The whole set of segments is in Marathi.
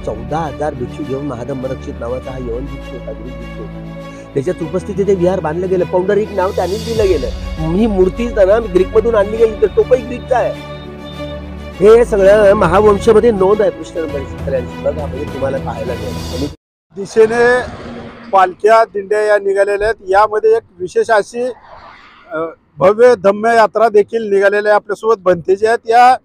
14,000 भिक्षू घेऊन महाधम्मरक्षित नावाचा हा यवन भिक्षू होता, ग्रीक भिक्षू होता. त्याच्याच उपस्थितीत ते विहार बांधलं गेलं. पौंडरिक नाव त्यांनीच दिलं गेलं. ही मूर्ती ग्रीक मधून आणली गेली, तर टोपही ग्रीकचा आहे. हे सगळं महावंशामध्ये नोंद आहे कृष्ण नंबर बघा, म्हणजे तुम्हाला पाहायला मिळेल. दिशेने पालख्या दिंड्या या निघालेल्या आहेत. यामध्ये एक विशेष अशी भव्य धम्मयात्रा देखील निघालेल्या आहे. आपल्यासोबत भंतेजी आहेत. या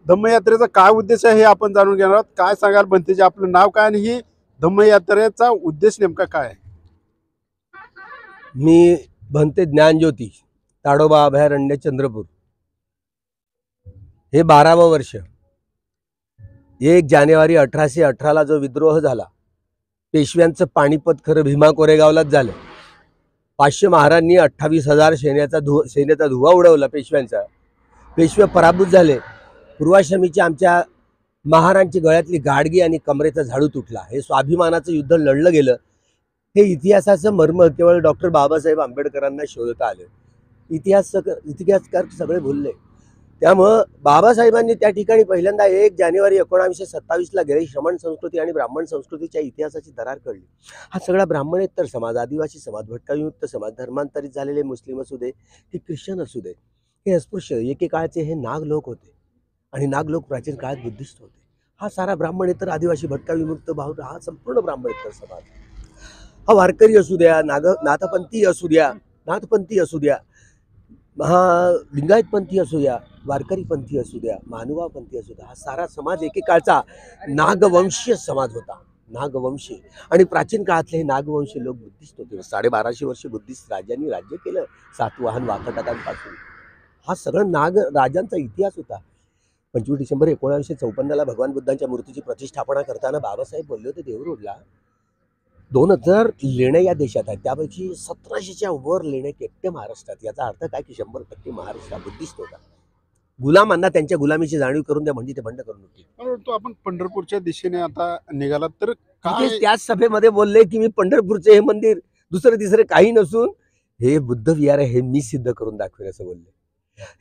धम्मयात्रेचा काय उद्देश आहे हे आपण जाणून घेणार आहोत. काय सांगाल भंतेजी, आपलं नाव काय आणि ही धम्मयात्रेचा उद्देश नेमका काय आहे? मी भंते ज्ञानज्योती, ताडोबा अभयारण्य, चंद्रपूर. हे 12वं वर्ष. 1 जानेवारी 1818ला जो विद्रोह झाला, पेशव्यांचं पाणीपत खरं भीमा कोरेगावलाच झालं. 500 महारांनी 28,000 सैन्याचा धुवा उडवला पेशव्यांचा. पेशवे पराभूत झाले. पूर्वाश्रमीच्या आमच्या महारांची गळ्यातली गाडगी आणि कमरेचा झाडू तुटला. हे स्वाभिमानाचं युद्ध लढलं गेलं. हे इतिहासाचं मर्म केवळ डॉक्टर बाबासाहेब आंबेडकरांना शोधता आलं. इतिहासकार सगळे भुलले. त्यामुळं बाबासाहेबांनी त्या ठिकाणी पहिल्यांदा 1 जानेवारी 1927ला गेले श्रमण संस्कृती आणि ब्राह्मण संस्कृतीच्या इतिहासाची दरार काढली. हा सगळा ब्राह्मणेतर समाज, आदिवासी समाज, भटकाविमुक्त समाज, धर्मांतरित झालेले मुस्लिम असू दे की ख्रिश्चन असू दे, हे अस्पृश्य एकेकाळचे हे नाग लोक होते आणि नाग लोक प्राचीन काळात बुद्धिस्ट होते. हा सारा ब्राह्मणेतर, आदिवासी, भटकाविमुक्त भाव, हा संपूर्ण ब्राह्मणेतर समाज. हा वारकरी असू द्या, नाथपंथी असू द्या, लिंगायतपंथी असू द्या, वारकरीपंथी असू द्या, महानुभावपंथी असू द्या, हा सारा समाज एकेकाळचा नागवंशीय समाज होता. नागवंशी आणि प्राचीन काळातले हे नागवंशी लोक बुद्धिस्ट होते. 1250 वर्ष बुद्धिस्ट राज्यांनी राज्य केलं, सातवाहन वाकाटकांपासून. हा सगळं नाग राजांचा इतिहास होता. 25 डिसेंबर 1954ला भगवान बुद्धांच्या मूर्तीची प्रतिष्ठापना करताना बाबासाहेब बोलले होते देवरोडला 2000 लेण्या या देशात आहेत, त्यापैकी 1700च्या वर लेण्या एकट्या महाराष्ट्रात. याचा अर्थ काय की 100% महाराष्ट्र बुद्धिस्ट होता. गुलामांना त्यांच्या गुलामीची जाणीव करून द्या, म्हणजे ते बंड करून होती. परंतु आपण पंढरपूरच्या दिशेने आता निघालात, तर काय त्याच सभेमध्ये बोलले की मी पंढरपूरचे हे मंदिर दुसरं तिसरं काही नसून हे बुद्ध विहार आहे, हे मी सिद्ध करून दाखवेल असं बोलले.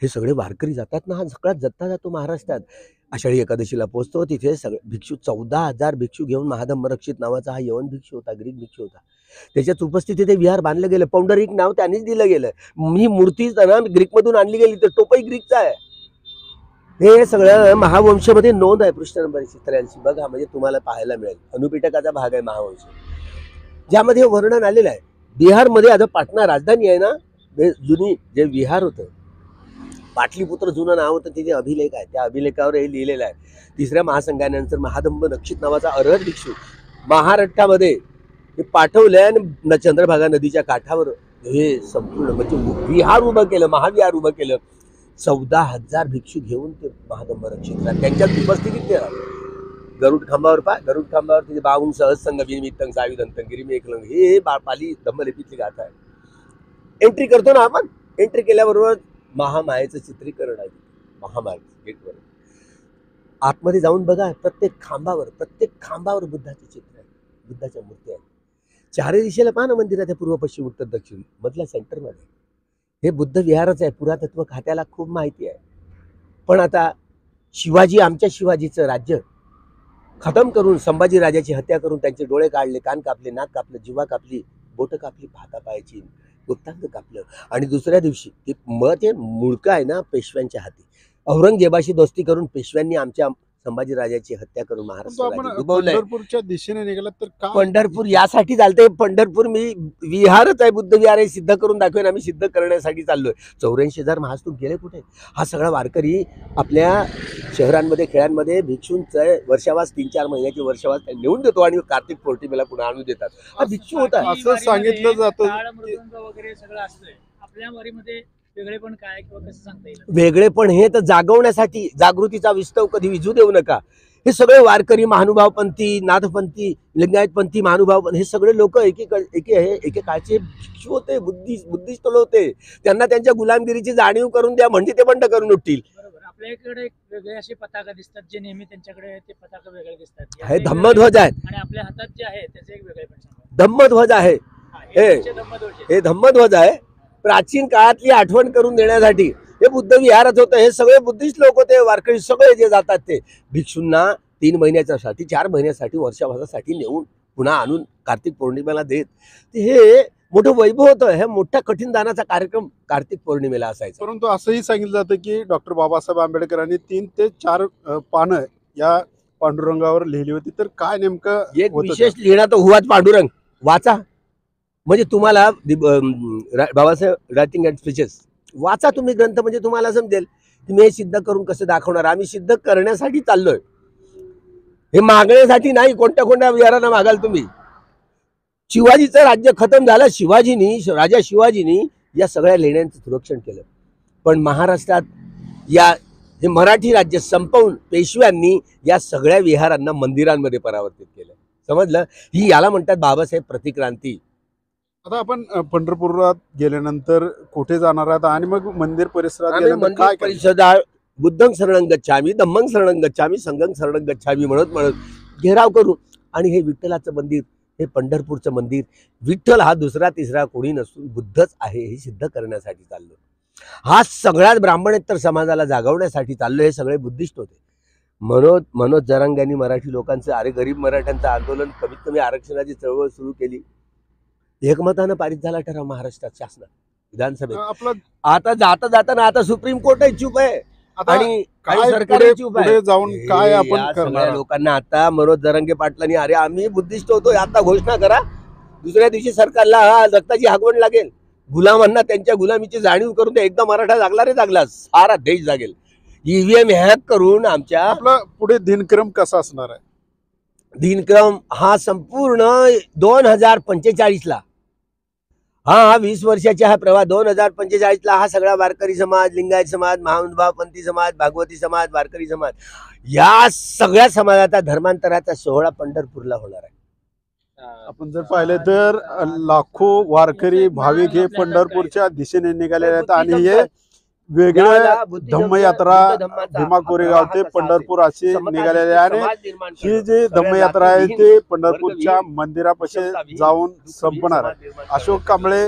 हे सगळे वारकरी जातात ना, हा सगळा जत्था जातो महाराष्ट्रात. आषाढी एकादशीला पोहोचतो. तिथे सगळे भिक्षू 14,000 भिक्षू घेऊन महाधम्मरक्षित नावाचा हा यवन भिक्षू होता, ग्रीक भिक्षू होता. त्याच्याच उपस्थितीत ते विहार बांधलं गेलं. पौंडरिक नाव त्यांनीच दिलं गेलं. ही मूर्ती ग्रीक मधून आणली गेली, तर टोपही ग्रीकचा आहे. हे सगळं महावंशामध्ये नोंद आहे कृष्ण नंबर 83 बघा, म्हणजे तुम्हाला पाहायला मिळेल. अनुपिटकाचा भाग आहे महावंश, ज्यामध्ये वर्णन आलेलं आहे. बिहारमध्ये आता पाटणा राजधानी आहे ना, जुनी जे विहार होतं, पाटलीपुत्र जुनं नाव होतं, तिथे अभिलेख आहे. त्या अभिलेखावर हे लिहिलेलं आहे. 3ऱ्या महासंघानंतर महाधम्मरक्षित नावाचा अर्हत भिक्षू महाराष्ट्रामध्ये हे पाठवलंय आणि चंद्रभागा नदीच्या काठावर हे संपूर्ण म्हणजे विहार उभं केलं, महाविहार उभं केलं. 14,000 भिक्षू घेऊन ते महाधम्मरक्षित त्यांच्यात उपस्थितीत ते गरुड खांबावर गरुड खांबावर तिथे बाहून सहज संघ विनिमित्तंग सायुधंतंग गिरिमी एकलंग, हे पाली धम्मलिपीतली गाथा आहे. एंट्री करतो ना आपण, एंट्री केल्याबरोबर महामायेचं चित्रीकरण आहे. महामायेचं गेटवर आतमध्ये जाऊन बघा, प्रत्येक खांबावर बुद्धाचे चित्र आहे, बुद्धाच्या मूर्ती आहेत. चारही दिशेला पाहा ना मंदिरात, पूर्व, पश्चिम, उत्तर, दक्षिण. मधल्या सेंटरमध्ये हे बुद्ध विहारच आहे. पुरातत्व खात्याला खूप माहिती आहे. पण आता आमच्या शिवाजीचं राज्य खतम करून, संभाजी राजाची हत्या करून त्यांचे डोळे काढले, कान कापले, नाक कापलं, जिवा कापली, बोट कापली, हातापायाची गुप्तांग कापलं. आणि दुसऱ्या दिवशी ते मुळका आहे ना पेशव्यांच्या हाती, औरंगजेबाशी दोस्ती करून पेशव्यांनी आमच्या संभाजी राजाची हत्या करून महाराष्ट्राला पंढरपूरच्या दिशेने निघालात, तर काय पंढरपूर यासाठी चालतंय. पंढरपूर मी विहारच आहे, बुद्ध विहार आहे, सिद्ध करून दाखवेन. आम्ही सिद्ध करण्यासाठी चाललोय. 84,000 महास्तूप गेले कुठे? हा सगळा वारकरी आपल्या शहरांमध्ये, खेड्यांमध्ये भिक्षूंचं वर्षावास 3-4 महिन्याची वर्षावास नेऊन देतो आणि कार्तिक पौर्णिमेला पुन्हा आणून देतात. हा भिक्षू होता असं सांगितलं जातं. वगैरे सगळं असतंय आपल्या वारीमध्ये. वेगळेपण काय किंवा कसं सांगता येईल? वेगळेपण हे तर जागवण्यासाठी, जागृतीचा विस्तव कधी विझू देऊ नका. हे सगळे वारकरी, महानुभावपंथी, नाथपंथी, लिंगायतपंथी, महानुभाव, हे सगळे लोक एकेकाळचे भिक्षू होते, बुद्धिस्ट होते. त्यांना त्यांच्या गुलामगिरीची जाणीव करून द्या, म्हणजे ते बंड करून उठतील. आपल्याकडे एक वेगळे असे पताका दिसतात, जे नेहमी त्यांच्याकडे ते पताका वेगळे दिसतात. हे धम्मध्वज आहेत आणि आपल्या हातात जे आहे त्याचे एक वेगळेपण सांगा. धम्मध्वज आहे. हे धम्मध्वज आहे. प्राचीन काळातली आठवण करून देण्यासाठी हे बुद्ध विहारच होतं. हे सगळे बुद्धिस्ट लोक होते, वारकरी सगळे जे जातात ते भिक्षूंना 3 महिन्यासाठी 4 महिन्यासाठी वर्षाभरासाठी नेऊन पुन्हा आणून कार्तिक पौर्णिमेला देत ते हे मोठं वैभव होतं. हे मोठा कठीण दानाचा कार्यक्रम कार्तिक पौर्णिमेला असायचा. परंतु असंही सांगितलं जातं की डॉक्टर बाबासाहेब आंबेडकरांनी 3 ते 4 पानं या पांडुरंगावर लिहिली होती. तर काय नेमकं एक होतं विशेष लिहिणार तर हुवाच पांडुरंग वाचा, म्हणजे तुम्हाला बाबासाहेब रायटिंग अँड स्पीचेस वाचा तुम्ही ग्रंथ, म्हणजे तुम्हाला समजेल की मी हे सिद्ध करून कसं दाखवणार. आम्ही सिद्ध करण्यासाठी चाललोय, हे मागण्यासाठी नाही. कोणत्या कोणत्या विहारांना मागाल तुम्ही. शिवाजीचं राज्य खतम झालं, राजा शिवाजीनी या सगळ्या लेण्यांचं संरक्षण केलं. पण महाराष्ट्रात या हे मराठी राज्य संपवून पेशव्यांनी या सगळ्या विहारांना मंदिरांमध्ये परावर्तित केलं. समजलं. ही याला म्हणतात बाबासाहेब प्रतिक्रांती. आता आपण पंढरपुरात गेल्यानंतर कुठे जाणार आहात आणि मग मंदिर परिसरात आम्ही गेल्यानंतर मंदिर काय करणार? परिषदा बुद्धं शरणं गच्छामि, धम्मं शरणं गच्छामि, संघं शरणं गच्छामि म्हणत घेराव करू. आणि हे विठ्ठलाचं मंदिर, हे पंढरपूरचं मंदिर, विठ्ठल हा दुसरा तिसरा कोणी नसून बुद्धच आहे हे सिद्ध करण्यासाठी चाललो. हा सगळ्याच ब्राह्मणेतर समाजाला जागवण्यासाठी चाललो. हे सगळे बुद्धिस्ट होते. मनोज जरांगे यांनी मराठी लोकांचं, अरे गरीब मराठ्यांचं आंदोलन, कमीत कमी आरक्षणाची चळवळ सुरू केली. एकमतानं पारित झाला ठराव महाराष्ट्रात शासनात, विधानसभेत. आपलं आता जाताना आता सुप्रीम कोर्टही चूप आहे आता आणि काही काय सरकार पुढे चूप आहे. पुढे जाऊन काय या आपण सगळ्या करणार? लोकांना आता मनोज जरांगे पाटलांनी, अरे आम्ही बुद्धिस्ट होतो, आता घोषणा करा. दुसऱ्या दिवशी सरकारला रक्ताची हागवण लागेल. गुलामांना त्यांच्या गुलामीची जाणीव करून ते एकदा मराठा जागला रे जागला, सारा देश जागेल. ईव्हीएम हॅक करून आमच्या आपला पुढे दिनक्रम कसा असणार आहे? दिनक्रम हा संपूर्ण 2045ला हा 20 वर्षाचा हा प्रवाह 2045ला हा सगळा वारकरी समाज, लिंगायत समाज, महानुभाव पंथी समाज, भागवती समाज, वारकरी समाज या सगळ्या समाजाचा धर्मांतराचा सोहळा पंढरपूरला होणार आहे. आपण जर पाहिलं तर लाखो वारकरी भाविक हे पंढरपूरच्या दिशेने निघालेले आहेत आणि हे वेगळ्या धम्मयात्रा भीमा कोरेगाव ते पंढरपूर अशी निघालेले आहे. आणि ही जी धम्मयात्रा आहे ते पंढरपूरच्या मंदिरापाशी जाऊन संपणार आहे. अशोक कांबळे,